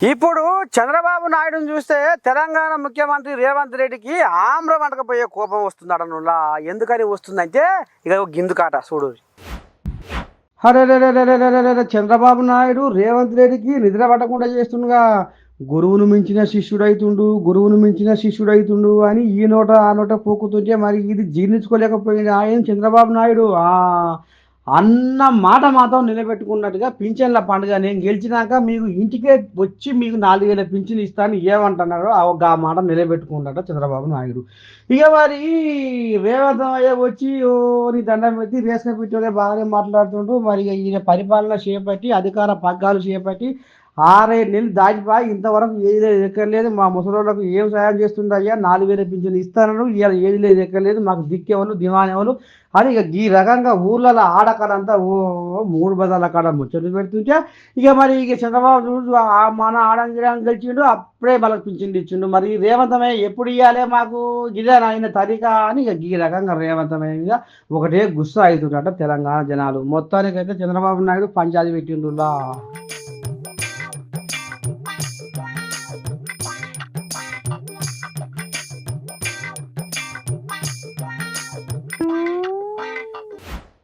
ఇప్పుడు చంద్రబాబు నాయుడుని చూస్తే తెలంగాణ ముఖ్యమంత్రి రేవంత్ రెడ్డికి ఆమ్ర వంటకపోయే కోపం వస్తుందట. ఎందుకని వస్తుందంటే ఇక గిందుకాట చూడు. అరే చంద్రబాబు నాయుడు రేవంత్ రెడ్డికి నిద్ర పట్టకుండా చేస్తుండగా గురువును మించిన శిష్యుడైతుండు అని ఈ నోట ఆ నోట పోకుతుంటే మరి ఇది జీర్ణించుకోలేకపోయింది ఆయన చంద్రబాబు నాయుడు అన్న మాట మాత్రం నిలబెట్టుకున్నట్టుగా పింఛన్ల పండుగ నేను గెలిచినాక మీకు ఇంటికే వచ్చి మీకు 4,000 పింఛన్ ఇస్తాను ఏమంటున్నారో ఆ మాట నిలబెట్టుకున్నట్ట చంద్రబాబు నాయుడు. ఇక మరి రేవంత్ అయ్య వచ్చి ఓ నీ దండం పెట్టి రేషన్ పెట్టే బాగానే మాట్లాడుతుంటూ మరి ఇక ఈయన పరిపాలన చేపట్టి అధికార పగ్గాలు చేపట్టి 6-7 నెలలు దాటిపోయి ఇంతవరకు ఏది లేదు ఎక్కర్లేదు. మా ముసలోళ్ళకు ఏం సాయం చేస్తుండయ్యా 4,000 పింఛన్ ఇస్తాను ఇవాళ ఏది లేదు ఎక్కర్లేదు మాకు దిక్కేవాళ్ళు దివానేవాళ్ళు అని ఇక ఈ రకంగా ఊర్లలో ఆడకాడంతా ఓ 3 బజార్ల కాడ ముచ్చట్లు పెడుతుంటే ఇక మరి ఇక చంద్రబాబు చూడు మన ఆడంగిరాన్ని గెలిచిండు అప్పుడే మనకు పింఛన్లు ఇచ్చిండు. మరి రేవంతమయ్య ఎప్పుడు ఇవ్వాలి మాకు గిజాన్ అయిన తరికా అని ఇక ఈ రకంగా రేవంతమయ్య మీద ఒకటే గుస్సా అవుతుందట తెలంగాణ జనాలు. మొత్తానికైతే చంద్రబాబు నాయుడు పంచాయతీ పెట్టిండులా.